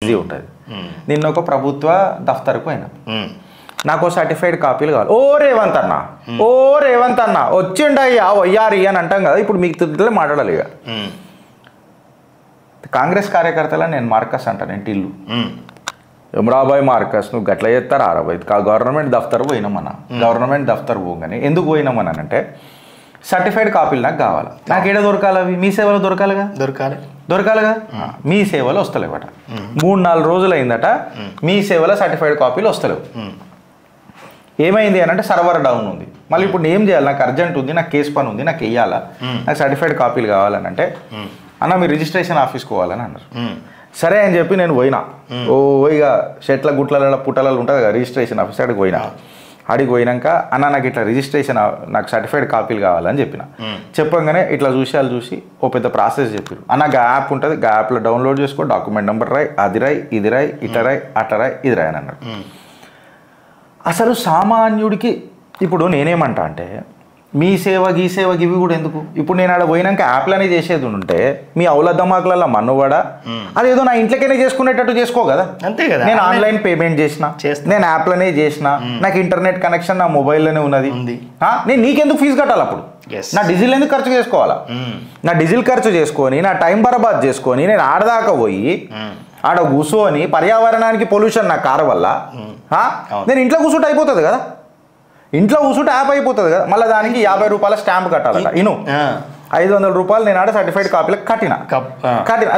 Easy ఉంటుంది. నిన్న ఒక ప్రభుత్వ దఫ్తర్కు పోయినా, నాకు సర్టిఫైడ్ కాపీలు కావాలి. ఓ రేవంత్ అన్న వచ్చిండయ్యా వయ్యారి అని అంటాం కదా, ఇప్పుడు మీకు తిట్లే మాట్లాడాలి. ఇక కాంగ్రెస్ కార్యకర్తల నేను మార్కస్ అంటాను, నేను టిల్లు ఎమరాబాయ్ మార్కస్ నువ్వు గట్ల చేస్తారా అరవై గవర్నమెంట్ దఫ్తర్ పోయినామన్నా. గవర్నమెంట్ దఫ్తర్ పోగానే ఎందుకు పోయినామని అంటే సర్టిఫైడ్ కాపీలు నాకు కావాలి. నాకు ఏడ దొరకాలి? అవి మీ సేవలో దొరకాలిగా. మీ సేవలో వస్తలేవట. 3-4 రోజులు అయిందట మీ సేవలో సర్టిఫైడ్ కాపీలు వస్తలేవు. ఏమైంది అని అంటే సర్వర్ డౌన్ ఉంది. మళ్ళీ ఇప్పుడు ఏం చేయాలి? నాకు అర్జెంట్ ఉంది, నాకు కేసు పని ఉంది, నాకు వెయ్యాలా, నాకు సర్టిఫైడ్ కాపీలు కావాలని అంటే అన్న మీరు రిజిస్ట్రేషన్ ఆఫీస్కి పోవాలని అన్నారు. సరే అని చెప్పి నేను పోయినా. ఇక చెట్ల గుట్లలో పుట్టలలో ఉంటుంది కదా రిజిస్ట్రేషన్ ఆఫీస్, అడిగి పోయినా. అడిగి పోయినాక అన్న నాకు ఇట్లా రిజిస్ట్రేషన్ నాకు సర్టిఫైడ్ కాపీలు కావాలని చెప్పిన. చెప్పగానే ఇట్లా చూసి ఓ పెద్ద ప్రాసెస్ చెప్పారు. అన్న యాప్ ఉంటుంది, యాప్లో డౌన్లోడ్ చేసుకో, డాక్యుమెంట్ నెంబర్ రాయి, అది రాయి, ఇది రాయి, ఇట్లా రాయి, అట్లా రాయి, ఇది రాయి అని అన్నాడు. అసలు సామాన్యుడికి ఇప్పుడు నేనేమంటా అంటే మీ సేవ ఇవి కూడా ఎందుకు? ఇప్పుడు నేను ఆడ పోయినాక యాప్లనే చేసేది ఉంటే మీ అవుల దమాకులలో మన్నువాడ అదేదో నా ఇంట్లోకైనా చేసుకునేటట్టు చేసుకో కదా. అంతే కదా. నేను ఆన్లైన్ పేమెంట్ చేసిన, నేను యాప్లనే చేసిన, నాకు ఇంటర్నెట్ కనెక్షన్ నా మొబైల్లోనే ఉన్నది. నేను నీకెందుకు ఫీజు కట్టాలి? అప్పుడు నా డీజిల్ ఎందుకు ఖర్చు చేసుకోవాలా? నా డీజిల్ ఖర్చు చేసుకొని నా టైం బర్బాద్ చేసుకొని నేను ఆడదాకా పోయి ఆడ కూర్చొని పర్యావరణానికి పొల్యూషన్ నా కారు వల్ల నేను ఇంట్లో కూర్చుంటే అయిపోతుంది కదా. ఇంట్లో కూర్చుంటే యాప్ అయిపోతుంది కదా. మళ్ళీ దానికి 50 రూపాయల స్టాంప్ కట్టాలట. 500 రూపాయలు నేను ఆడ సర్టిఫైడ్ కాపీలకు కట్టిన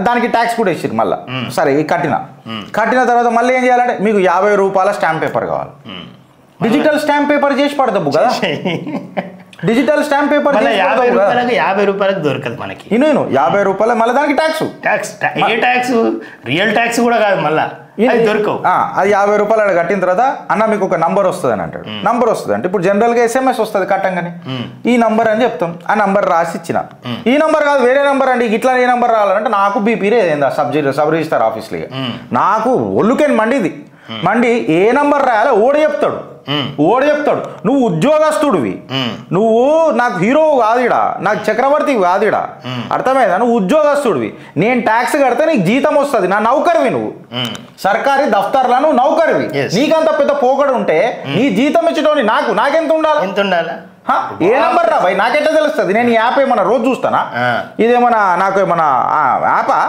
దానికి ట్యాక్స్ కూడా ఇచ్చింది. మళ్ళీ సరే కట్టిన తర్వాత మళ్ళీ ఏం చేయాలంటే మీకు 50 రూపాయల స్టాంప్ పేపర్ కావాలి. డిజిటల్ స్టాంప్ పేపర్ చేసి పడతావు కదా. డిజిటల్ స్టాంప్ పేపర్ 50 రూపాయలకు దొరకదు మనకి. 50 రూపాయలు మళ్ళీ దానికి ట్యాక్స్ రియల్ ట్యాక్స్ కూడా కాదు, మళ్ళీ దొరకవు. అది 50 రూపాయలు కట్టిన తర్వాత అన్న మీకు ఒక నంబర్ వస్తుంది అని అంటాడు. నంబర్ వస్తుంది అంటే ఇప్పుడు జనరల్గా SMS వస్తుంది కట్టంగానే, ఈ నంబర్ అని చెప్తాం. ఆ నంబర్ రాసి ఇచ్చిన, ఈ నంబర్ కాదు వేరే నంబర్ అండి, ఇట్లా ఏ నంబర్ రావాలంటే నాకు బీపీ రేదా సబ్ రిజిస్టర్ ఆఫీస్లో నాకు ఒళ్ళుకేని మండి ఏ నంబర్ రాయాలో ఓడి చెప్తాడు. నువ్వు ఉద్యోగస్తుడివి, నువ్వు నాకు హీరోవు కాదుడా, నాకు చక్రవర్తివి కాదుడా, అర్థమైందా? నువ్వు ఉద్యోగస్తుడివి, నేను ట్యాక్స్ కడితే నీకు జీతం వస్తుంది, నా నౌకరివి నువ్వు. సర్కారీ దఫ్తర్లో నువ్వు నౌకరివి, నీకంత పెద్ద పోకడు ఉంటే నీ జీతం ఇచ్చటోని నాకెంత ఉండాలి? ఏ నంబర్ రా భయ్, నాకెట్లా తెలుస్తుంది? నేను ఈ యాప్ ఏమన్నా రోజు చూస్తానా? ఇదేమన్నా నాకు ఏమన్నా యాపా?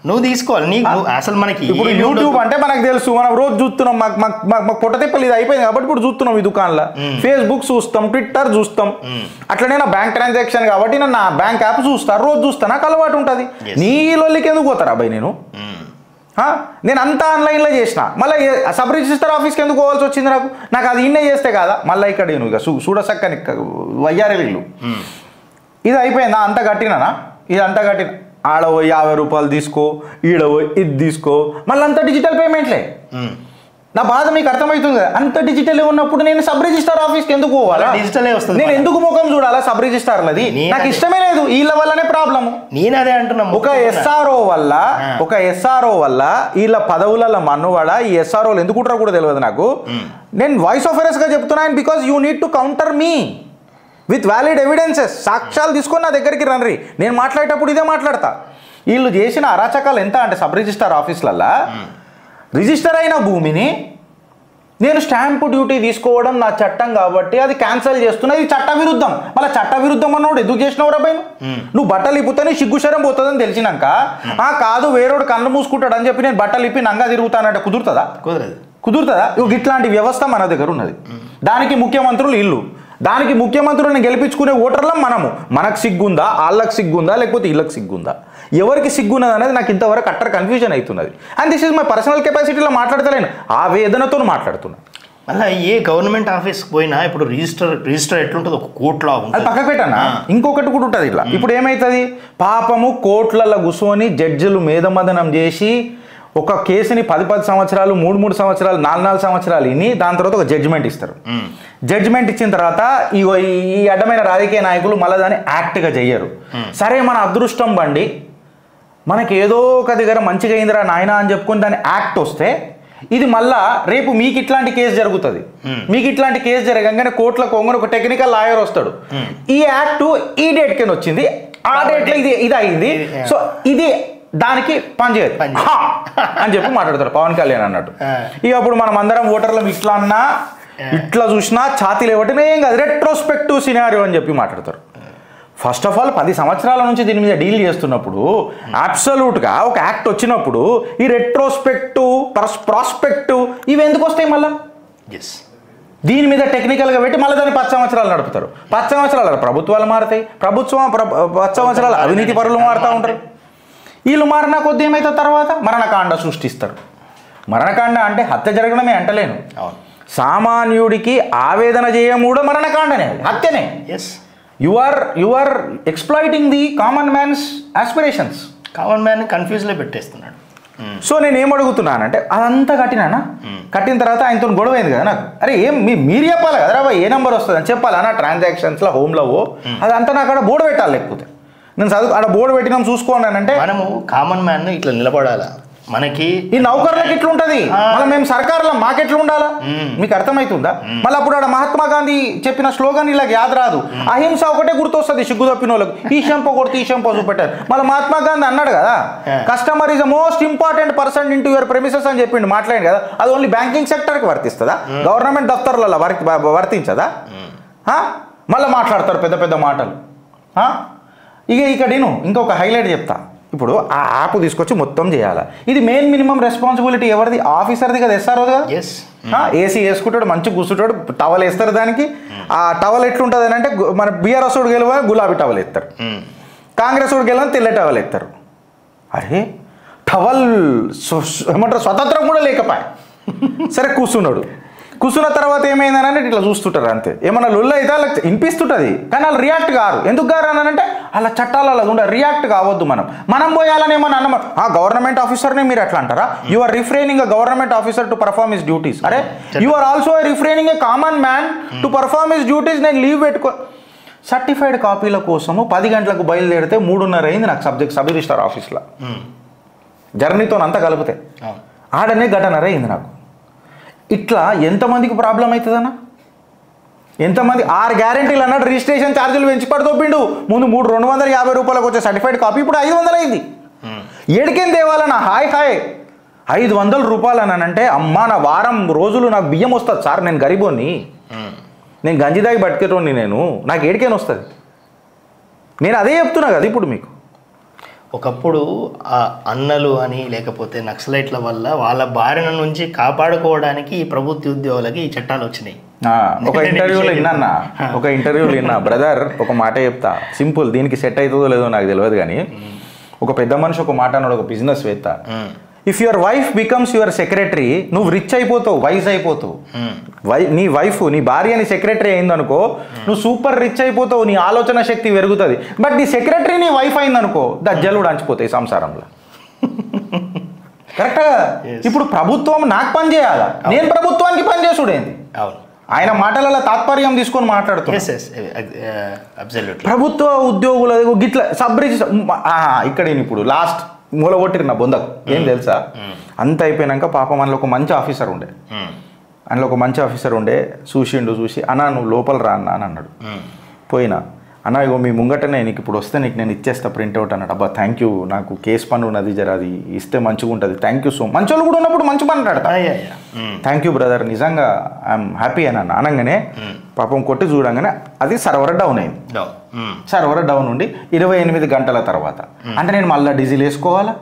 నువ్వు తీసుకోవాలి. అసలు మనకి ఇప్పుడు యూట్యూబ్ అంటే మనకు తెలుసు, మనం రోజు చూస్తున్నాం. మాకు పొట్ట తిప్పలు ఇది అయిపోయింది కాబట్టి ఇప్పుడు చూస్తున్నాం ఈ దుకాణంలో. ఫేస్బుక్ చూస్తాం, ట్విట్టర్ చూస్తాం. అట్లనే నా బ్యాంక్ ట్రాన్సాక్షన్ కాబట్టి నేను నా బ్యాంక్ యాప్ చూస్తాను, రోజు చూస్తాను, నాకు అలవాటు ఉంటుంది. నీ లొల్లికి ఎందుకు పోతారా అబ్బాయి? నేను అంతా ఆన్లైన్లో చేసిన, మళ్ళీ సబ్ రిజిస్టర్ ఆఫీస్కి ఎందుకు పోవాల్సి వచ్చింది? నాకు అది ఇన్నే చేస్తే కాదా? మళ్ళీ ఇక్కడ నేను ఇక చూడసక్కని వయ్యారెళ్ళు ఇది అయిపోయిందా? అంతా కట్టినా, ఇది అంతా కట్టిన ఆడ 50 రూపాయలు తీసుకో, ఈడ ఇది తీసుకో, మళ్ళీ అంత డిజిటల్ పేమెంట్లే. నా బాధ మీకు అర్థమవుతుంది కదా. అంత డిజిటల్ ఉన్నప్పుడు నేను సబ్ రిజిస్టర్ ఆఫీస్కి ఎందుకు పోవాలా? డిజిటలే వస్తుంది. నేను ఎందుకు ముఖం చూడాలా సబ్ రిజిస్టర్లది? నాకు ఇష్టమే లేదు. వీళ్ళ వల్లనే ప్రాబ్లము. నేను అదే అంటున్నా. ఒక ఎస్ఆర్ఓ వల్ల వీళ్ళ పదవుల మన్నువాడ. ఈ ఎస్ఆర్ఓలు ఎందుకు ఉంటారో కూడా తెలియదు నాకు. నేను వాయిస్ ఆఫ్ గా చెప్తున్నాను, because you need to counter me with valid evidences. సాక్ష్యాలు తీసుకొని నా దగ్గరికి రండి. నేను మాట్లాడేటప్పుడు ఇదే మాట్లాడతా. వీళ్ళు చేసిన అరాచకాలు ఎంత అంటే సబ్ రిజిస్టర్ ఆఫీసులల్లో రిజిస్టర్ అయిన భూమిని నేను స్టాంపు డ్యూటీ తీసుకోవడం నా చట్టం కాబట్టి అది క్యాన్సిల్ చేస్తున్నా. ఇది చట్ట విరుద్ధం. మళ్ళీ చట్ట విరుద్ధం అన్నోడు ఎందుకు చేసినావు రా భయ్? నువ్వు బట్టలు ఇప్పుతానే సిగ్గుశరం పోతుందని తెలిసినాక కాదు వేరేడు కళ్ళు మూసుకుంటాడు అని చెప్పి నేను బట్టలు ఇప్పి నంగా తిరుగుతానంటే కుదురుతుందా? కుదురుతుందా? ఇట్లాంటి వ్యవస్థ మన దగ్గర ఉన్నది. దానికి ముఖ్యమంత్రులు ఇల్లు, దానికి ముఖ్యమంత్రులను గెలిపించుకునే ఓటర్లం మనకు సిగ్గుందా, వాళ్ళకి సిగ్గుందా, లేకపోతే వీళ్ళకి సిగ్గుందా? ఎవరికి సిగ్గున్నది అనేది నాకు ఇంతవరకు అట్టర్ కన్ఫ్యూజన్ అవుతున్నది. And this is my personal కెపాసిటీలో మాట్లాడతలేను, ఆ వేదనతో మాట్లాడుతున్నా. మళ్ళీ ఏ గవర్నమెంట్ ఆఫీస్కి పోయినా ఇప్పుడు రిజిస్టర్ ఎట్లుంటుంది? ఒక కోర్టులో అది పక్కకు పెట్టానా, ఇంకొకటి కూడా ఉంటుంది ఇట్లా. ఇప్పుడు ఏమవుతుంది? పాపము కోర్టులలో కూర్చొని జడ్జిలు మేధమదనం చేసి ఒక కేసుని 10 సంవత్సరాలు 3 సంవత్సరాలు 4 సంవత్సరాలు ఇని దాని తర్వాత ఒక జడ్జిమెంట్ ఇస్తారు. జడ్జిమెంట్ ఇచ్చిన తర్వాత ఈ అడ్డమైన రాజకీయ నాయకులు మళ్ళీ దాన్ని యాక్ట్గా చెయ్యరు. సరే మన అదృష్టం బండి మనకి ఏదో ఒక దగ్గర మంచిగా అయిందిరా నాయన అని చెప్పుకొని దాన్ని యాక్ట్ వస్తే ఇది మళ్ళా రేపు మీకు ఇట్లాంటి కేసు జరుగుతుంది. మీకు ఇట్లాంటి కేసు జరగంగానే కోర్టులో కొంగని ఒక టెక్నికల్ లాయర్ వస్తాడు. ఈ యాక్ట్ ఈ డేట్ కింద వచ్చింది, ఆ డేట్లో ఇది అయింది, సో ఇది దానికి పని చేయదు హా అని చెప్పి మాట్లాడతారు పవన్ కళ్యాణ్ అన్నట్టు. ఇక అప్పుడు మనం అందరం ఓటర్లం ఇట్లా అన్నా ఇట్లా చూసినా ఛాతీలు ఇవ్వటమే ఏం కాదు రెట్రోస్పెక్టివ్ సినారియో అని చెప్పి మాట్లాడతారు. ఫస్ట్ ఆఫ్ ఆల్ 10 సంవత్సరాల నుంచి దీని మీద డీల్ చేస్తున్నప్పుడు అబ్సల్యూట్గా ఒక యాక్ట్ వచ్చినప్పుడు ఈ రెట్రోస్పెక్టివ్ ప్రాస్పెక్టివ్ ఇవి ఎందుకు వస్తాయి మళ్ళీ? దీని మీద టెక్నికల్గా పెట్టి మళ్ళీ దాన్ని 10 సంవత్సరాలు నడుపుతారు. 10 సంవత్సరాలు ప్రభుత్వాలు మారుతాయి, 10 సంవత్సరాలు అవినీతి పరులు మారుతూ ఉంటారు. వీళ్ళు మారిన కొద్ది ఏమైతే తర్వాత మరణకాండ సృష్టిస్తారు. మరణకాండ అంటే హత్య జరగడమే అంటలేను, సామాన్యుడికి ఆవేదన చేయడం కూడా మరణకాండనే, హత్యనే. You are exploiting the common man's aspirations. Common man కన్ఫ్యూజ్లో పెట్టేస్తున్నాడు. సో నేను ఏం అడుగుతున్నానంటే అదంతా కట్టినానా, కట్టిన తర్వాత ఆయనతో గొడవ అయింది కదా నాకు, అరే ఏం మీరు చెప్పాలి కదరా బాయ్ ఏ నెంబర్ వస్తుంది అని చెప్పాలి నా ట్రాన్సాక్షన్స్లో హోమ్లో అదంతా నాకు అక్కడ బోర్డు పెట్టాలి. లేకపోతే నేను చదువు అక్కడ బోర్డు పెట్టినాం చూసుకోనంటే మనము కామన్ మ్యాన్ ఇట్లా నిలబడాలా. మనకి ఈ నౌకర్లకు ఇట్లా ఉంటుంది, మళ్ళీ మేము సర్కారులో మాకెట్లా ఉండాలా మీకు అర్థమవుతుందా? మళ్ళీ అప్పుడు ఆడ మహాత్మా గాంధీ చెప్పిన స్లోగన్ ఇలా యాద రాదు, అహింస ఒకటే గుర్తొస్తుంది సిగ్గు తప్పిన వాళ్ళకి, ఈ షంప కొడితే ఈ షంప చూపెట్టారు. మళ్ళీ మహాత్మా గాంధీ అన్నాడు కదా customer is the most important person in to your premises అని చెప్పిండు, మాట్లాడింది కదా. అది ఓన్లీ బ్యాంకింగ్ సెక్టర్కి వర్తిస్తుందా, గవర్నమెంట్ దఫ్తర్లలో వర్తించదా? మళ్ళీ మాట్లాడతారు పెద్ద పెద్ద మాటలు. ఇక్కడ నేను ఇంకొక హైలైట్ చెప్తా. ఇప్పుడు ఆ యాప్ తీసుకొచ్చి మొత్తం చేయాలి. ఇది మెయిన్ మినిమం రెస్పాన్సిబిలిటీ ఎవరిది? ఆఫీసర్ది కదా, ఎస్ఆర్ఓ కదా. ఏసీ వేసుకుంటాడు, మంచిగా కూర్చుంటాడు, టవల్ వేస్తారు దానికి. ఆ టవల్ ఎట్లుంటుంది అని అంటే మన బీఆర్ఎస్ వాడు గెలవ గులాబీ టవల్ ఎత్తారు, కాంగ్రెస్ వాడు గెలవని తెల్ల టవల్ ఎత్తారు. అరే టవల్ ఏమంటారు స్వతంత్రం కూడా లేకపోయా. సరే కూర్చున్న తర్వాత ఏమైందని ఇట్లా చూస్తుంటారు అంతే. ఏమన్నా లొల్లు అయితే వాళ్ళకి వినిపిస్తుంటుంది కానీ వాళ్ళు రియాక్ట్ కారు. ఎందుకు గారు అనంటే అలా చట్టాలు అలా ఉండాలి, రియాక్ట్ కావద్దు. మనం పోయాలని ఏమన్నా అన్న గవర్నమెంట్ ఆఫీసర్నే మీరు అట్లా అంటారా? You are refraining a government officer to perform his duties. అరే you are also refraining a common man to perform his duties. నేను లీవ్ పెట్టుకో సర్టిఫైడ్ కాపీల కోసము 10 గంటలకు బయలుదేరితే 3:30 అయింది నాకు సబ్ రిజిస్టార్ ఆఫీస్లో. జర్నీతో అంతా కలిపితే ఆడనే ఘటనర అయింది నాకు. ఇట్లా ఎంతమందికి ప్రాబ్లం అవుతుందన్నా? ఎంతమంది 6 గ్యారెంటీలు అన్నాడు, రిజిస్ట్రేషన్ ఛార్జీలు పెంచి పడుతోపిండు. ముందు 250 రూపాయలకు వచ్చే సర్టిఫైడ్ కాపీ ఇప్పుడు 500 అయింది. ఏడికేం తేవాలన్నా? హాయ్ 500 రూపాయలు అనంటే అమ్మా నా వారం రోజులు నాకు బియ్యం వస్తుంది సార్, నేను గరీబోని, నేను గంజిదాగి బతికేటోని, నాకు ఏడికేం వస్తుంది? నేను అదే చెప్తున్నా కదా ఇప్పుడు మీకు. ఒకప్పుడు ఆ అన్నలు అని లేకపోతే నక్సలైట్ల వల్ల వాళ్ళ బారిన నుంచి కాపాడుకోవడానికి ఈ ప్రభుత్వ ఉద్యోగులకి ఈ చట్టాలు వచ్చినాయి. ఒక ఇంటర్వ్యూలో విన్నా బ్రదర్ ఒక మాట చెప్తా సింపుల్, దీనికి సెట్ అవుతుందో లేదో నాకు తెలియదు కానీ ఒక పెద్ద మనిషి ఒక మాట అన్నాడు, ఒక బిజినెస్ వేత్త. If your wife becomes your secretary నువ్వు రిచ్ అయిపోతావు, వైజ్ అయిపోతావు. నీ భార్య నీ సెక్రటరీ అయిందనుకో నువ్వు సూపర్ రిచ్ అయిపోతావు, నీ ఆలోచన శక్తి పెరుగుతుంది. బట్ నీ సెక్రటరీ నీ వైఫ్ అయిందనుకో దజ్జలు డంచిపోతాయి సంసారంలో. కరెక్ట్గా ఇప్పుడు ప్రభుత్వం నాకు పని చేయాలా, నేను ప్రభుత్వానికి పని చేసుడేంది? ఆయన మాటలలో తాత్పర్యం తీసుకొని మాట్లాడుతున్నాడు. ప్రభుత్వ ఉద్యోగుల గిట్ల సబ్ రిజిస్టర్ ఇక్కడ ఇప్పుడు లాస్ట్ మూల కొట్టిరు నా బొందకు ఏం తెలుసా? అంత అయిపోయినాక పాపం అందులో ఒక మంచి ఆఫీసర్ ఉండే చూసి అన్నా నువ్వు లోపల రా అన్న అని అన్నాడు. పోయినా అన్న ఇగో మీ ముంగటనే నీకు ఇప్పుడు వస్తే నీకు నేను ఇచ్చేస్తా ప్రింట్అవుట్ అన్నాడు. అబ్బా థ్యాంక్ యూ, నాకు కేసు పని ఉన్నది జర అది ఇస్తే మంచిగా ఉంటుంది, థ్యాంక్ యూ సో మచ్. మంచి వాళ్ళు కూడా ఉన్నప్పుడు మంచి పని అంటాడతా. థ్యాంక్ యూ బ్రదర్, నిజంగా ఐఎమ్ హ్యాపీ అని అన్న. అనగానే పాపం కొట్టి చూడంగానే అది సర్వర్ డౌన్ అయింది. సర్వర్ డౌన్ ఉండి 28 గంటల తర్వాత అంటే నేను మళ్ళీ డీజిల్ వేసుకోవాలా,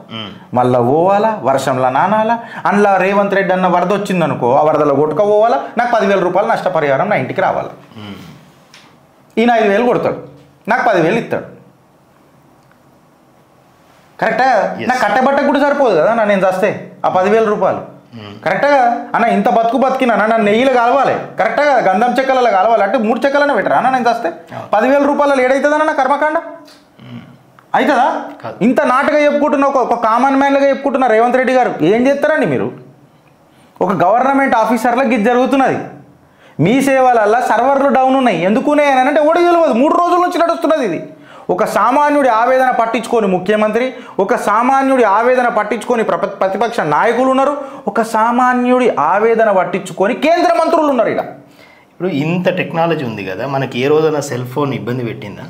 మళ్ళీ పోవాలా, వర్షంలో నానాలా. అందులో రేవంత్ రెడ్డి అన్న వరద వచ్చింది అనుకో, ఆ వరదలో కొట్టుకోవాలా, నాకు 10,000 రూపాయలు నష్టపరిహారం నా ఇంటికి రావాలి. ఈయన 5,000 కొడతాడు, నాకు 10,000 ఇస్తాడు. కరెక్టా? నాకు కట్టబట్టకు కూడా సరిపోదు కదా నేను చేస్తే ఆ 10,000 రూపాయలు. కరెక్టా అన్న? ఇంత బతికినా నన్ను నెయ్యిలో కలవాలి, కరెక్టా కదా? గంధం చెక్కలలో కలవాలి అంటే 3 చెక్కలనే పెట్టరా అన్న నేను చేస్తే 10,000 రూపాయలు ఏడవుతుందన్న కర్మకాండ అవుతుందా? ఇంత నాటుగా చెప్పుకుంటున్న ఒక కామన్ మ్యాన్గా చెప్పుకుంటున్న రేవంత్ రెడ్డి గారు ఏం చేస్తారండి మీరు? ఒక గవర్నమెంట్ ఆఫీసర్లకు ఇది జరుగుతున్నది. మీ సేవలల్లో సర్వర్లు డౌన్ ఉన్నాయి. ఎందుకున్నాయి అని అంటే ఓడి తెలియదు, 3 రోజుల నుంచి నడుస్తున్నది ఇది. ఒక సామాన్యుడి ఆవేదన పట్టించుకొని ముఖ్యమంత్రి, ఒక సామాన్యుడి ఆవేదన పట్టించుకొని ప్రతిపక్ష నాయకులు ఉన్నారు, ఒక సామాన్యుడి ఆవేదన పట్టించుకొని కేంద్ర మంత్రులు ఉన్నారు. ఇక్కడ ఇప్పుడు ఇంత టెక్నాలజీ ఉంది కదా, మనకి ఏ రోజైనా సెల్ ఫోన్ ఇబ్బంది పెట్టిందా?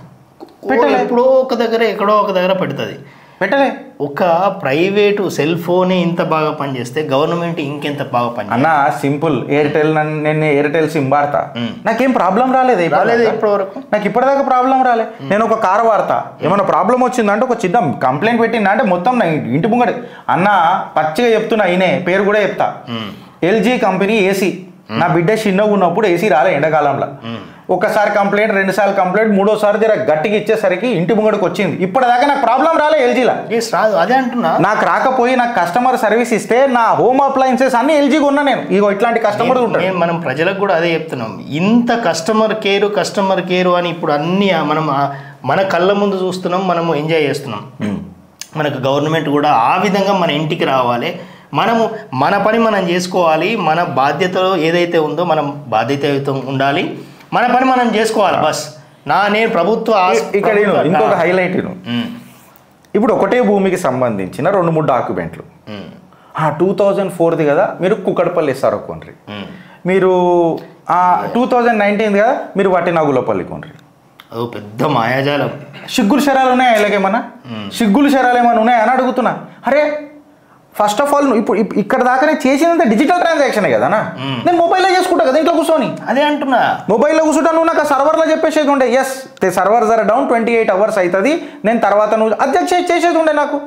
ఎప్పుడో ఒక దగ్గర ఎక్కడో ఒక దగ్గర పెడుతుంది. పెట్టలే. ఒక ప్రైవేటు సెల్ ఫోనే ఇంత బాగా పనిచేస్తే గవర్నమెంట్ ఇంకెంత బాగా పని అన్న సింపుల్. ఎయిర్టెల్ నేను ఎయిర్టెల్ సిమ్ వాడతా, నాకేం ప్రాబ్లం రాలేదు ఇప్పటి వరకు. నాకు ఇప్పటిదాకా ప్రాబ్లం రాలే. నేను ఒక కారు వాడతా, ఏమైనా ప్రాబ్లం వచ్చిందంటే ఒక చిన్న కంప్లైంట్ పెట్టిందా అంటే మొత్తం నా ఇంటి ముంగడి అన్న పచ్చిగా చెప్తున్నా, అయినే పేరు కూడా చెప్తా. ఎల్జీ కంపెనీ ఏసీ, నా బిడ్డ చిన్నగా ఉన్నప్పుడు ఏసీ రాలే ఎండాకాలంలో. ఒకసారి కంప్లైంట్, 2 సార్లు కంప్లైంట్, 3వసారి జర గట్టిగా ఇచ్చేసరికి ఇంటి ముంగడికి వచ్చింది. ఇప్పటిదాకా నాకు ప్రాబ్లం రాలే ఎల్జీలో. రాదు, అదే అంటున్నా. నాకు రాకపోయి నాకు కస్టమర్ సర్వీస్ ఇస్తే నా హోమ్ అప్లయన్సెస్ అన్ని ఎల్జీ కొన్నా నేను. ఇగో ఇట్లాంటి కస్టమర్ ఉంటాడు. మనం ప్రజలకు కూడా అదే చెప్తున్నాం, ఇంత కస్టమర్ కేరు అని ఇప్పుడు అన్ని మనం మన కళ్ళ ముందు చూస్తున్నాం, మనము ఎంజాయ్ చేస్తున్నాం. మనకు గవర్నమెంట్ కూడా ఆ విధంగా మన ఇంటికి రావాలి, మనము మన పని మనం చేసుకోవాలి, మన బాధ్యతలో ఏదైతే ఉందో మనం బాధ్యత ఉండాలి, మన పని మనం చేసుకోవాలి బస్. నేను ప్రభుత్వ ఇక్కడ ఇంకొక హైలైట్, ఇప్పుడు ఒకటే భూమికి సంబంధించిన 2-3 డాక్యుమెంట్లు. 2004ది కదా మీరు కుక్కడపల్లి ఇస్తారు కొండ్రి, మీరు 2019 కదా మీరు వట్టినాగులపల్లి కొండ్రి. అది పెద్ద మాయాజాలం. సిగ్గులు శరాలు ఉన్నాయా ఇలాగేమన్నా? సిగ్గులు శరాలు ఏమైనా ఉన్నాయా అని అడుగుతున్నా. అరే ఫస్ట్ ఆఫ్ ఆల్ ఇప్పుడు ఇక్కడ దాకా నేను చేసినంత డిజిటల్ ట్రాన్సాక్షన్ కదనా, నేను మొబైల్లో చేసుకుంటా కదా ఇంట్లో కూర్చొని. అదే అంటున్నా, మొబైల్లో కూర్చుంటా. నువ్వు నాకు సర్వర్లో చెప్పేసేది ఉండే, ఎస్ సర్వర్ జర డౌన్ 28 hours అవుతుంది, నేను తర్వాత నువ్వు అధ్యక్ష చేసేది ఉండే. నాకు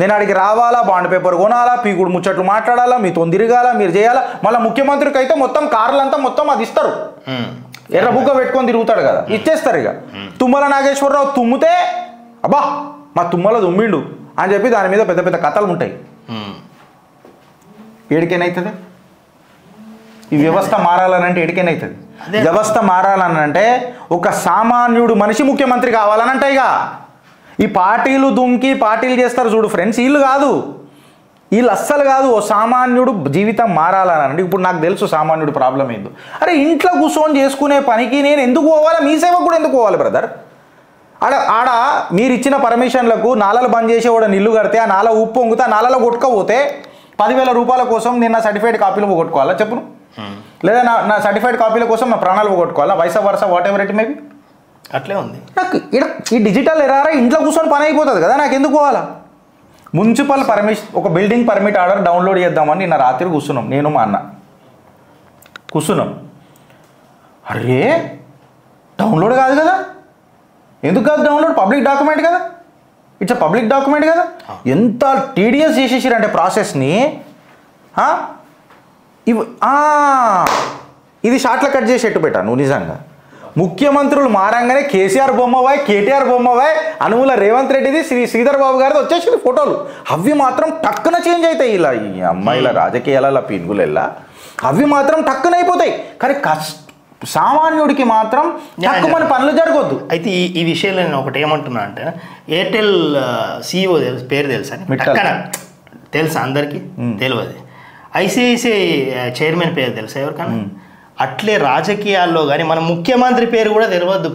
నేను అడిగి రావాలా, బాండ్ పేపర్ కొనాలా, పీకుడు ముచ్చట్లు మాట్లాడాలా, మీతో తిరగాల, మీరు చేయాలా. మళ్ళీ ముఖ్యమంత్రికి అయితే మొత్తం కార్లంతా మొత్తం అది ఇస్తారు, ఎర్ర బుగ్గ పెట్టుకొని తిరుగుతాడు కదా, ఇచ్చేస్తారు. ఇక తుమ్మల నాగేశ్వరరావు తుమ్మితే అబ్బా మా తుమ్మల తుమ్మిండు అని చెప్పి దాని మీద పెద్ద పెద్ద కథలు ఉంటాయి. ఏడికేనవుతుంది ఈ వ్యవస్థ మారాలనంటే? ఏడికేనవుతుంది వ్యవస్థ మారాలనంటే? ఒక సామాన్యుడు మనిషి ముఖ్యమంత్రి కావాలనంటే ఇక ఈ పార్టీలు దుంకి పార్టీలు చేస్తారు చూడు ఫ్రెండ్స్, వీళ్ళు కాదు, వీళ్ళు అస్సలు కాదు. ఓ సామాన్యుడు జీవితం మారాలనండి. ఇప్పుడు నాకు తెలుసు సామాన్యుడు ప్రాబ్లం ఏందో. అరే ఇంట్లో కూర్చొని చేసుకునే పనికి నేను ఎందుకు పోవాలి? మీ సేవకు కూడా ఎందుకు పోవాలి బ్రదర్? ఆడ మీరు ఇచ్చిన పర్మిషన్లకు నాలలు బంద్ చేసేవాడు ఇల్లు కడితే ఆ నాల ఉప్పు వంగితే ఆ నాలలో కొట్టుకపోతే 10,000 రూపాయల కోసం నేను నా సర్టిఫైడ్ కాపీలు పోగొట్టుకోవాలా చెప్పును? లేదా నా సర్టిఫైడ్ కాపీల కోసం నా ప్రాణాలు పోగొట్టుకోవాలా? Vice versa whatever it maybe. అట్లే ఉంది. నాకు ఈ డిజిటల్ ఎరారా ఇంట్లో కూర్చొని పని అయిపోతుంది కదా, నాకు ఎందుకు పోవాలా? మున్సిపల్ పర్మిషన్, ఒక బిల్డింగ్ పర్మిట్ ఆర్డర్ డౌన్లోడ్ చేద్దామని నిన్న రాత్రి కూర్చున్నాం, నేను మా అన్న కూర్చున్నాం. అరే డౌన్లోడ్ కాదు కదా, ఎందుకు కాదు డౌన్లోడ్? పబ్లిక్ డాక్యుమెంట్ కదా, ఇట్స్ పబ్లిక్ డాక్యుమెంట్ కదా. ఎంత టీడీఎస్ చేసేసారంటే ప్రాసెస్ని. ఇది షార్ట్లో కట్ చేసి ఎట్టు పెట్టా నువ్వు నిజంగా. ముఖ్యమంత్రులు మారంగానే కేసీఆర్ బొమ్మవాయ్, కేటీఆర్ బొమ్మవాయ్, అనుమూల రేవంత్ రెడ్డిది, శ్రీధర్ బాబు గారిది వచ్చేసింది ఫోటోలు. అవి మాత్రం టక్కున చేంజ్ అవుతాయి. ఇలా ఈ అమ్మాయిల రాజకీయాల పిన్గులెల్లా అవి మాత్రం టక్కున అయిపోతాయి. కానీ సామాన్యుడికి మాత్రం తక్కువ పనులు జరగొద్దు. అయితే ఈ విషయంలో నేను ఒకటి ఏమంటున్నా అంటే, ఎయిర్టెల్ CEO పేరు తెలుసా? తెలుసా అందరికీ? తెలియదు. ఐసిఐసిఐ చైర్మన్ పేరు తెలుసా ఎవరికన్నా? అట్లే రాజకీయాల్లో కానీ మన ముఖ్యమంత్రి పేరు కూడా తెలియదు.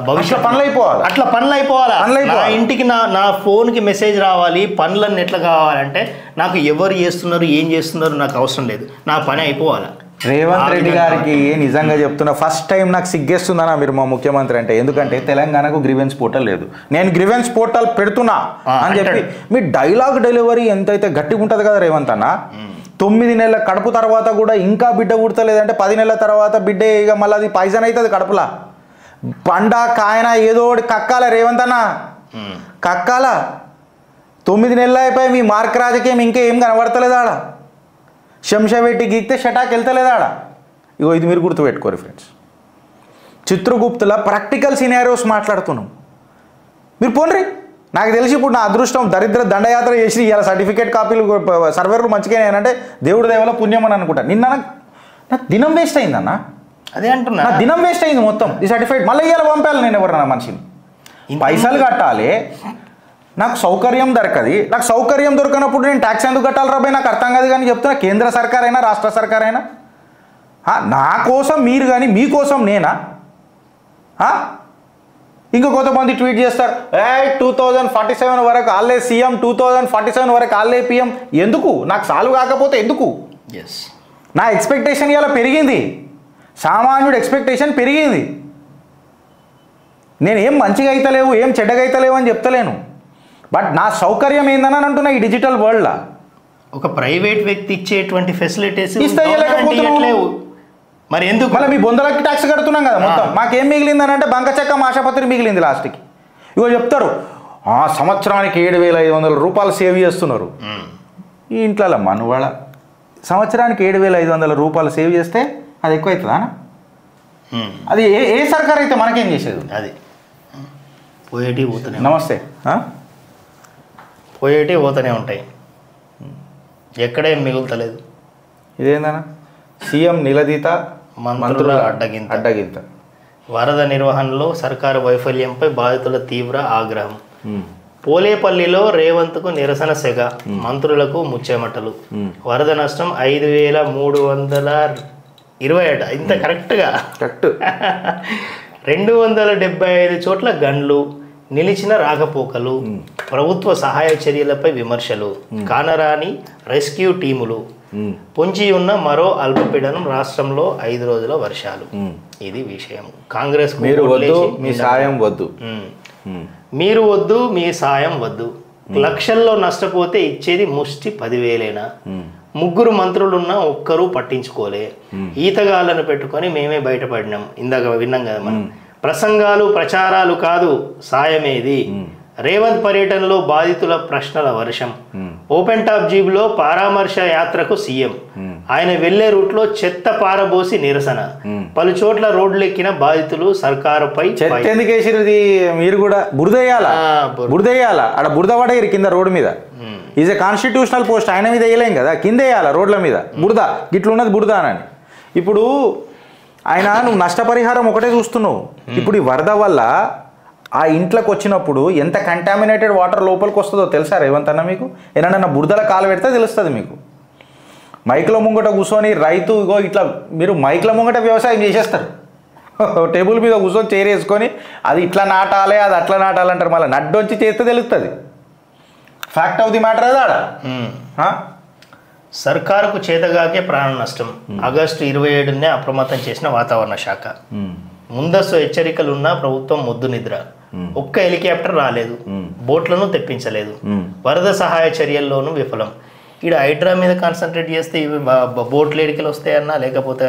భవిష్యత్ పనులు అయిపోవాలి, అట్లా పనులు అయిపోవాలి. నా ఇంటికి నా ఫోన్కి మెసేజ్ రావాలి, పనులన్నీ ఎట్లా కావాలంటే నాకు ఎవరు చేస్తున్నారు ఏం చేస్తున్నారు నాకు అవసరం లేదు, నా పని అయిపోవాలి. రేవంత్ రెడ్డి గారికి నిజంగా చెప్తున్నా, ఫస్ట్ టైం నాకు సిగ్గేస్తుందన్నా మీరు మా ముఖ్యమంత్రి అంటే. ఎందుకంటే తెలంగాణకు గ్రీవెన్స్ పోర్టల్ లేదు, నేను గ్రీవెన్స్ పోర్టల్ పెడుతున్నా అని చెప్పి మీ డైలాగ్ డెలివరీ ఎంతైతే గట్టిగా ఉంటుంది కదా రేవంత్ అన్న. 9 నెలల కడుపు తర్వాత కూడా ఇంకా బిడ్డ పుడతలేదంటే 10 నెలల తర్వాత బిడ్డ ఇక మళ్ళీ అది పాయిజన్ అవుతుంది కడుపులా. పండ కాయన ఏదో ఒకటి కక్కాల రేవంత్ అన్న, కక్కాల. 9 నెలలు అయిపోయి మీ మార్క్ రాజకీయం ఇంకా ఏం కనబడతలేదు ఆడ. శంషాబెట్టి గీక్తే షటాక్ వెళ్తలేదు ఆడ. ఇగో ఇది మీరు గుర్తుపెట్టుకోరు ఫ్రెండ్స్. చిత్రగుప్తుల ప్రాక్టికల్ సినారియోస్ మాట్లాడుతున్నాం. మీరు పోన్రి, నాకు తెలిసి ఇప్పుడు నా అదృష్టం దరిద్ర దండయాత్ర చేసి ఇలా సర్టిఫికేట్ కాపీలు సర్వర్లు మంచిగా అంటే దేవుడి దేవల పుణ్యం అని అనుకుంటా. నిన్న నాకు దినం వేస్ట్ అయిందన్న. అదే అంటున్నా, నా దినం వేస్ట్ అయింది మొత్తం. ఈ సర్టిఫికేట్ మళ్ళీ ఇవాళ పంపాలి నేను ఎవరన్నా మనిషిని, పైసలు కట్టాలి, నాకు సౌకర్యం దొరకది. నాకు సౌకర్యం దొరకనప్పుడు నేను ట్యాక్స్ ఎందుకు కట్టాలి రాబాయి? నాకు అర్థం కాదు. కానీ చెప్తున్నా, కేంద్ర సర్కార్ అయినా రాష్ట్ర సర్కార్ అయినా నా కోసం మీరు కానీ మీకోసం నేనా? ఇంకా కొంతమంది ట్వీట్ చేస్తారు 2047 వరకు ఆల్లే సీఎం, 2047 వరకు ఆల్లే పిఎం. ఎందుకు? నాకు సాల్వ్ కాకపోతే ఎందుకు? నా ఎక్స్పెక్టేషన్ ఇలా పెరిగింది, సామాన్యుడు ఎక్స్పెక్టేషన్ పెరిగింది. నేను ఏం మంచిగా అవుతలేవు ఏం చెడ్డగా అవుతలేవు అని చెప్తలేను. బట్ నా సౌకర్యం ఏందని అంటున్నా ఈ డిజిటల్ వరల్డ్లో. ఒక ప్రైవేట్ వ్యక్తి ఇచ్చేటువంటి ఫెసిలిటీస్ ఇస్తలేవు మరి ఎందుకు? మళ్ళీ మీ బొందలకి ట్యాక్స్ కడుతున్నాం కదా మొత్తం. మాకేం మిగిలిందని అంటే బంకచక్క ఆశపత్రి మిగిలింది లాస్ట్కి. ఇగో చెప్తారు సంవత్సరానికి 7,500 రూపాయలు సేవ్ చేస్తున్నారు. ఈ ఇంట్లో మనువాళ్ళ సంవత్సరానికి 7,500 రూపాయలు సేవ్ చేస్తే అది ఎక్కువ అవుతుందా? అది ఏ సర్కార్ అయితే మనకేం చేసేది? అది పోయేటి పోతూనే. నమస్తే. పోయేటి పోతూనే ఉంటాయి, ఎక్కడేం మిగులుతలేదు. ఇదేందన్నా సీఎం నిలదీత మంత్రుల అడ్డగింత. వరద నిర్వహణలో సర్కారు వైఫల్యంపై బాధితుల తీవ్ర ఆగ్రహం. పోలేపల్లిలో రేవంత్కు నిరసన సెగ, మంత్రులకు ముచ్చేమటలు. వరద నష్టం 5,327. ఇంత కరెక్ట్గా 275 చోట్ల గన్లు, నిలిచిన రాకపోకలు, ప్రభుత్వ సహాయ చర్యలపై విమర్శలు, కానరాని రెస్క్యూ టీములు, పొంచి ఉన్న మరో అల్పపీడనం, రాష్ట్రంలో 5 రోజుల వర్షాలు. ఇది విషయం. కాంగ్రెస్ మీరు వద్దు మీ సాయం వద్దు, మీరు వద్దు మీ సాయం వద్దు, లక్షల్లో నష్టపోతే ఇచ్చేది ముష్టి 10,000. 3 మంత్రులున్నా ఒక్కరూ పట్టించుకోలే. ఈతగాళ్ళను పెట్టుకొని మేమే బయటపడినాం. ఇందాక విన్నాం కదా మనం. ప్రసంగాలు ప్రచారాలు కాదు, సాయమేది. రేవంత్ పర్యటనలో బాధితుల ప్రశ్నల వర్షం. ఓపెన్ టాప్ జీబులో పరామర్శ యాత్రకు సీఎం. ఆయన వెళ్లే రూట్లో చెత్త పారబోసి నిరసన. పలు చోట్ల రోడ్లెక్కిన బాధితులు సర్కారుపై. మీరు కూడా బురదయ్యాలా ఆడ బురద పడేరు కింద రోడ్డు మీద. ఈజ్ ఎ కాన్స్టిట్యూషనల్ పోస్ట్, ఆయన మీద వేయలేం కదా, కింద వేయాలా రోడ్ల మీద బురద. గిట్లున్నది బురద అని. ఇప్పుడు ఆయన నువ్వు నష్టపరిహారం ఒకటే చూస్తున్నావు. ఇప్పుడు ఈ వరద వల్ల ఆ ఇంట్లోకి వచ్చినప్పుడు ఎంత కంటామినేటెడ్ వాటర్ లోపలికి వస్తుందో తెలుసా రేవంత్ అన్న? మీకు ఏమన్నా బురదల కాలు పెడితే తెలుస్తుంది మీకు. మైక్ల ముంగట కూర్చొని రైతు ఇగో ఇట్లా మీరు మైక్ల ముంగట వ్యవసాయం చేసేస్తారు. టేబుల్ మీద కూర్చొని చేరేసుకొని అది ఇట్లా నాటాలి అది అట్లా నాటాలంటారు. మళ్ళీ నడ్డొచ్చి చేస్తే తెలుస్తుంది. ఫ్యాక్ట్ ఆఫ్ ది మ్యాటర్ అది ఆడ. సర్కారుకు చేతగాకే ప్రాణ నష్టం. ఆగస్టు 27నే అప్రమత్తం చేసిన వాతావరణ శాఖ. ముందస్తు హెచ్చరికలున్నా ప్రభుత్వం మొద్దు నిద్ర. ఒక్క హెలికాప్టర్ రాలేదు, బోట్లను తెప్పించలేదు. వరద సహాయ చర్యల్లోనూ విఫలం. ఇక్కడ హైడ్రా మీద కాన్సన్ట్రేట్ చేస్తే ఇవి బోట్లు ఏడికలు వస్తాయన్నా, లేకపోతే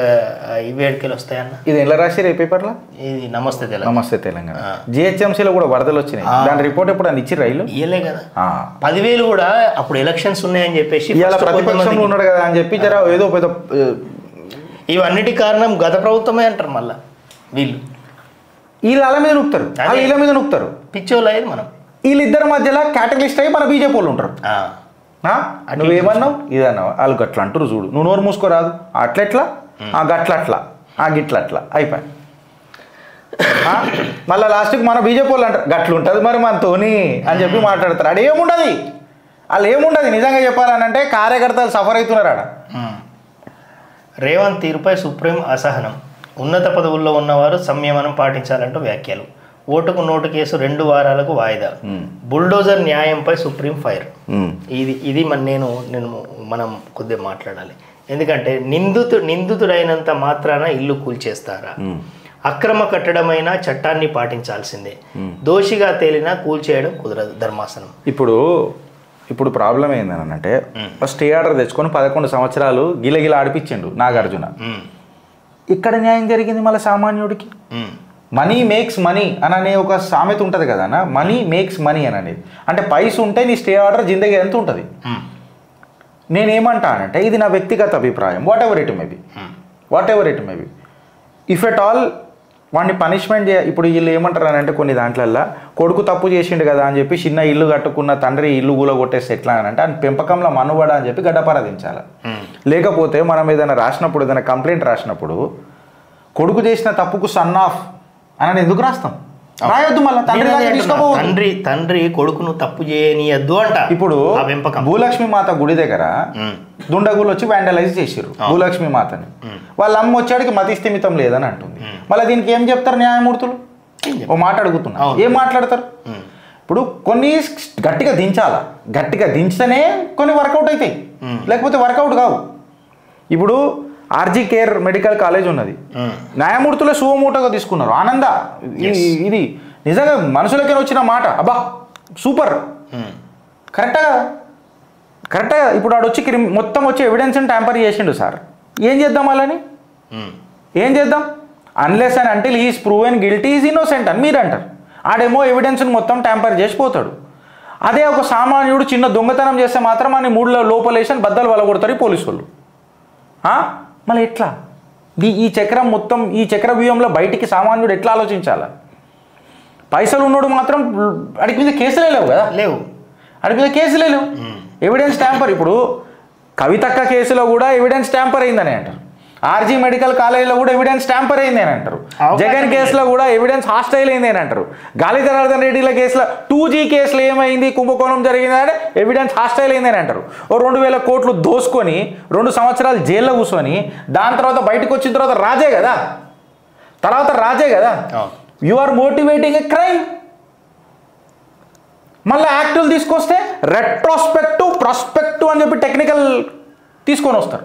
ఇవి ఏడికలు వస్తాయన్నా. ఇది ఎలా రాసి పేపర్లో? ఇది నమస్తే తెలంగాణ. జిహెచ్ఎంసీలో కూడా వరదలు వచ్చినాయి. దాని రిపోర్ట్ ఎప్పుడు అని ఇచ్చి రైలు ఇయ్యలే కదా. 10,000 కూడా అప్పుడు ఎలక్షన్స్ ఉన్నాయని చెప్పేసి ప్రతిపక్షంలో ఉన్నాడు కదా అని చెప్పి జర ఏదో పెద్ద. ఇవన్నిటి కారణం గత ప్రభుత్వమే అంటారు. మళ్ళీ వీళ్ళ మీద నొక్కుతారు, వీళ్ళ మీద నొక్కుతారు. పిచ్చోళ్ళు అయ్యేది మనం. వీళ్ళిద్దరి మధ్యలో కేటగిలిస్ట్ అయ్యి మన బీజేపీ వాళ్ళు ఉంటారు. నువ్వేమన్నావు ఇదన్నావు వాళ్ళు గట్ల అంటారు చూడు. నువ్వు నోరు మూసుకోరాదు. అట్లెట్లా గట్లట్లా గిట్లట్లా అయిపోయి. మళ్ళీ లాస్ట్కి మన బీజేపీ వాళ్ళు అంటారు గట్లు ఉంటుంది మరి మనతోని అని చెప్పి మాట్లాడతారు. ఆడ ఏముండదు, వాళ్ళు ఏముండదు. నిజంగా చెప్పాలనంటే కార్యకర్తలు సఫర్ అవుతున్నారు ఆడ. రేవంత్ తీరుపై సుప్రీం అసహనం. ఉన్నత పదవుల్లో ఉన్నవారు సంయమనం పాటించాలంటూ వ్యాఖ్యలు. ఓటుకు నోటు కేసు 2 వారాలకు వాయిదా. బుల్డోజర్ న్యాయంపై సుప్రీం ఫైర్. ఇది మనం కొద్దిగా మాట్లాడాలి. ఎందుకంటే నిందితుడైనంత మాత్రాన ఇల్లు కూల్చేస్తారా? అక్రమ కట్టడమైన చట్టాన్ని పాటించాల్సిందే. దోషిగా తేలినా కూల్చేయడం కుదరదు ధర్మాసనం. ఇప్పుడు ప్రాబ్లం ఏందనంటే స్టే ఆర్డర్ తెచ్చుకొని 11 సంవత్సరాలు గిలగిల ఆడిపించిండు నాగార్జున. ఇక్కడ న్యాయం జరిగింది మళ్ళీ సామాన్యుడికి. మనీ మేక్స్ మనీ అనే ఒక సామెత ఉంటుంది కదా అన్న. మనీ మేక్స్ మనీ అని అనేది అంటే పైస ఉంటే నీ స్టే ఆర్డర్ జిందగీ ఎంత ఉంటుంది. నేనేమంటానంటే ఇది నా వ్యక్తిగత అభిప్రాయం. What ever it may be if at all వాడిని పనిష్మెంట్ ఇప్పుడు వీళ్ళు ఏమంటారు అని అంటే కొన్ని దాంట్లల్లో కొడుకు తప్పు చేసిండు కదా అని చెప్పి చిన్న ఇల్లు కట్టుకున్న తండ్రి ఇల్లు కూల కొట్టేస్తే ఎట్లా అని అంటే పెంపకంలో మనుబడ అని చెప్పి గడ్డపరాధించాలి. లేకపోతే మనం ఏదైనా రాసినప్పుడు ఏదైనా కంప్లైంట్ రాసినప్పుడు కొడుకు చేసిన తప్పుకు సన్ ఆఫ్ అని ఎందుకు రాస్తాం? రాయొద్దు. మళ్ళీ తండ్రి కొడుకును తప్పు చేయనియద్దు అంట. ఇప్పుడు భూలక్ష్మి మాత గుడి దగ్గర దుండగులు వచ్చి వ్యాండలైజ్ చేసారు భూలక్ష్మి మాతని. వాళ్ళ అమ్మ వచ్చాడికి మతిస్థిమితం లేదని అంటుంది. మళ్ళీ దీనికి ఏం చెప్తారు న్యాయమూర్తులు? ఓ మాట అడుగుతున్నా, ఏం మాట్లాడతారు? ఇప్పుడు కొన్ని గట్టిగా దించాలా, గట్టిగా దించితేనే కొన్ని వర్కౌట్ అవుతాయి, లేకపోతే వర్కౌట్ కావు. ఇప్పుడు ఆర్జీ కేర్ మెడికల్ కాలేజ్ ఉన్నది, న్యాయమూర్తులే సువమూటగా తీసుకున్నారు. ఆనంద ఇది నిజంగా మనుషులకే వచ్చిన మాట. అబ్బా సూపర్ కరెక్టా కరెక్టా ఇప్పుడు ఆడు వచ్చి మొత్తం వచ్చి ఎవిడెన్స్ని ట్యాంపర్ చేసిండు సార్. ఏం చేద్దాం వాళ్ళని, ఏం చేద్దాం? Unless and until he's proven guilty is innocent అని మీరు అంటారు. ఆడేమో ఎవిడెన్స్ని మొత్తం ట్యాంపర్ చేసిపోతాడు. అదే ఒక సామాన్యుడు చిన్న దొంగతనం చేస్తే మాత్రం అని 3 లోపలేషన్ బద్దలు వలగొడతారు ఈ పోలీసు వాళ్ళు. మళ్ళీ ఎట్లా ఈ చక్రం మొత్తం ఈ చక్ర వ్యూహంలో బయటికి సామాన్యుడు ఎట్లా ఆలోచించాలా? పైసలు ఉన్నోడు మాత్రం అడిగి మీద కేసులే లేవు కదా, లేవు, అడిగి మీద కేసులే లేవు. ఎవిడెన్స్ ట్యాంపర్ ఇప్పుడు కవితక్క కేసులో కూడా ఎవిడెన్స్ ట్యాంపర్ అయిందని అంటారు. ఆర్జీ మెడికల్ కాలేజీలో కూడా ఎవిడెన్స్ ట్యాంపర్ అయింది అని అంటారు. జగన్ కేసులో కూడా ఎవిడెన్స్ హాస్టైల్ అయింది అని అంటారు. గాలి జనార్దన్ రెడ్డిల కేసులో 2G కేసులో ఏమైంది, కుంభకోణం జరిగిందంటే ఎవిడెన్స్ హాస్టైల్ అయింది అని అంటారు. 2000 కోట్లు దోసుకొని 2 సంవత్సరాలు జైల్లో కూర్చొని దాని తర్వాత బయటకు వచ్చిన తర్వాత రాజే కదా you are motivating a crime. మళ్ళీ యాక్టులు తీసుకొస్తే రెట్రోస్పెక్టివ్ ప్రాస్పెక్టివ్ అని చెప్పి టెక్నికల్ తీసుకొని వస్తారు.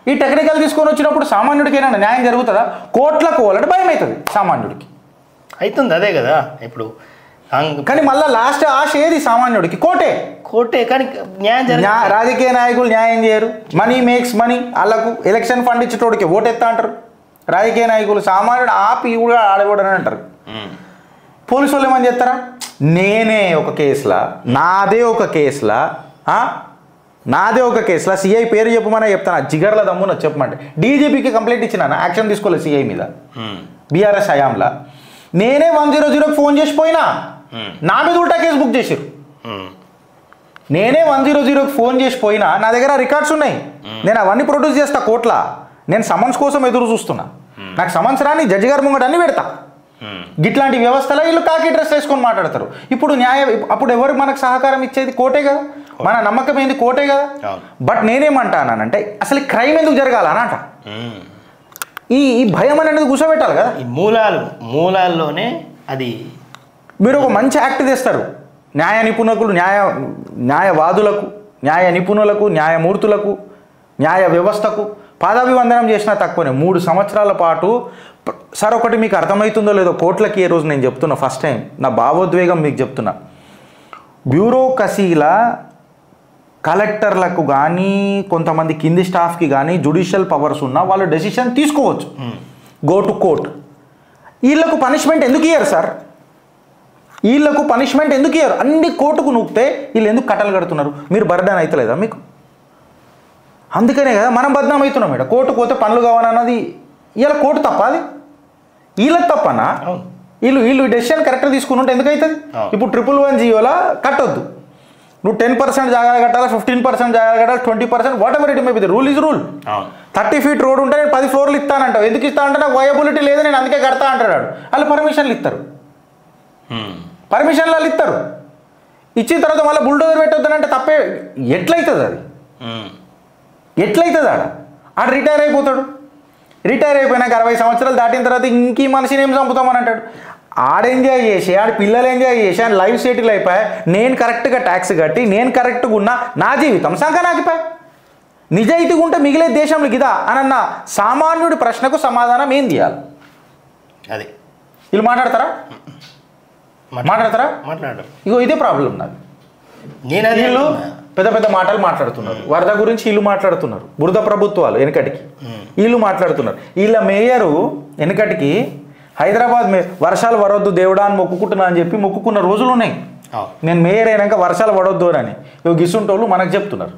ఈ టెక్నికల్ తీసుకొని వచ్చినప్పుడు సామాన్యుడికి ఏమైనా న్యాయం జరుగుతుందా? కోట్లకు పోవాలంటే భయం అవుతుంది సామాన్యుడికి. అవుతుంది అదే కదా ఇప్పుడు. కానీ మళ్ళీ లాస్ట్ ఆశ ఏది సామాన్యుడికి? కోటే. కానీ న్యాయం రాజకీయ నాయకులు న్యాయం చేయరు. Money makes money. వాళ్ళకు ఎలక్షన్ ఫండ్ ఇచ్చేటోడికి ఓటెత్తా అంటారు రాజకీయ నాయకులు. సామాన్యుడు ఆపి కూడా ఆడకూడని అంటారు. పోలీసు వాళ్ళు ఏమని చెప్తారా? నేనే ఒక కేసులా నాదే ఒక కేసులా సిఐ పేరు చెప్పమని చెప్తాను. జిగర్ల దమ్మున చెప్పమంటే డీజీపీకి కంప్లైంట్ ఇచ్చినా యాక్షన్ తీసుకోలేదు సిఐ మీద. బీఆర్ఎస్ హయాంలా నేనే 100కి ఫోన్ చేసిపోయినా నా మీద ఉల్టా కేసు బుక్ చేసారు. నేనే 100కి ఫోన్ చేసిపోయినా నా దగ్గర రికార్డ్స్ ఉన్నాయి. నేను అవన్నీ ప్రొడ్యూస్ చేస్తా కోర్టులో. నేను సమన్స్ కోసం ఎదురు చూస్తున్నా. నాకు సమన్స్ రాని జడ్జి గారి ముంగట అన్ని పెడతా. గిట్లాంటి వ్యవస్థలో వీళ్ళు కాకి డ్రెస్ వేసుకొని మాట్లాడతారు. ఇప్పుడు అప్పుడు ఎవరు మనకు సహకారం ఇచ్చేది? కోటే కదా. మన నమ్మకం ఏంది? కోటే కదా. బట్ నేనేమంటానంటే అసలు క్రైమ్ ఎందుకు జరగాల అని అంట. ఈ భయం అనేది కూర్చోబెట్టాలి కదా. ఈ మూలాల్లోనే అది. మీరు ఒక మంచి యాక్ట్ తెస్తారు, న్యాయ న్యాయవాదులకు, న్యాయ నిపుణులకు, న్యాయమూర్తులకు, న్యాయ వ్యవస్థకు పాదాభివందనం చేసినా తక్కువనే. 3 సంవత్సరాల పాటు సార్ ఒకటి మీకు అర్థమవుతుందో లేదో కోర్టులకి ఏ రోజు నేను చెప్తున్నా, ఫస్ట్ టైం నా భావోద్వేగం మీకు చెప్తున్నా. బ్యూరోక్రసీల కలెక్టర్లకు కానీ కొంతమంది కింది స్టాఫ్కి కానీ జ్యుడిషియల్ పవర్స్ ఉన్నా వాళ్ళు డెసిషన్ తీసుకోవచ్చు, గో టు కోర్ట్. వీళ్ళకు పనిష్మెంట్ ఎందుకు ఇయ్యారు సార్? వీళ్ళకు పనిష్మెంట్ ఎందుకు ఇయ్యారు? అన్ని కోర్టుకు నూపితే వీళ్ళు ఎందుకు కట్టలు కడుతున్నారు? మీరు బర్డన్ అవుతలేదా మీకు? అందుకనే కదా మనం బద్నాం అవుతున్నాం. ఇక్కడ కోర్టుకు పోతే పనులు కావాలన్నది వీళ్ళ కోర్టు తప్ప, అది వీళ్ళకి తప్పనా? వీళ్ళు డెసిషన్ కరెక్ట్గా తీసుకుని ఉంటే ఎందుకు అవుతుంది? ఇప్పుడు 111 జియోలా కట్టొద్దు, నువ్వు 10% జాగ్రత్త కట్టాలా, 15% జాగ్రత్త కట్టాలి, 20%, what ever it may be, the rule is rule. 30 feet road ఉంటే నేను 10 floorలు ఇస్తానంటావు. ఎందుకు ఇస్తా అంటే నాకు వయబిలిటీ లేదు, నేను అందుకే కడతా అంటాడు. వాళ్ళు పర్మిషన్లు ఇస్తారు, పర్మిషన్లు వాళ్ళు ఇస్తారు. ఇచ్చిన తర్వాత మళ్ళీ బుల్డోజర్ పెట్టొద్దని తప్పే. ఎట్లయితుంది అది? ఎట్లయితుంది? ఆడ రిటైర్ అయిపోతాడు. రిటైర్ అయిపోయినాక 60 సంవత్సరాలు దాటిన తర్వాత ఇంకీ మనిషిని ఏం చంపుతామని అంటాడు. ఆడ ఎంజాయ్ చేసి, ఆడ పిల్లలు ఎంజాయ్ చేసి, ఆడ లైఫ్ సెటిల్ అయిపోయి, నేను కరెక్ట్గా ట్యాక్స్ కట్టి నేను కరెక్ట్గా ఉన్నా, నా జీవితం సంకనాకిపోయి నిజాయితీగా ఉంటే మిగిలే దేశంలో గిదా అనన్న సామాన్యుడి ప్రశ్నకు సమాధానం ఏం తీయాలి? అది వీళ్ళు మాట్లాడతారా? మాట్లాడరు. ఇగో ఇదే ప్రాబ్లం నాది. వీళ్ళు పెద్ద పెద్ద మాటలు మాట్లాడుతున్నారు, వరద గురించి వీళ్ళు మాట్లాడుతున్నారు, బురద ప్రభుత్వాలు వెనకటికి వీళ్ళు మాట్లాడుతున్నారు. వీళ్ళ మేయరు వెనకటికి హైదరాబాద్ వర్షాలు పడవద్దు దేవుడా అని మొక్కుకుంటున్నా అని చెప్పి మొక్కుకున్న రోజులు ఉన్నాయి. నేను మేయర్ అయినాక వర్షాలు పడవద్దు అని గిసుంటోళ్ళు మనకు చెప్తున్నారు.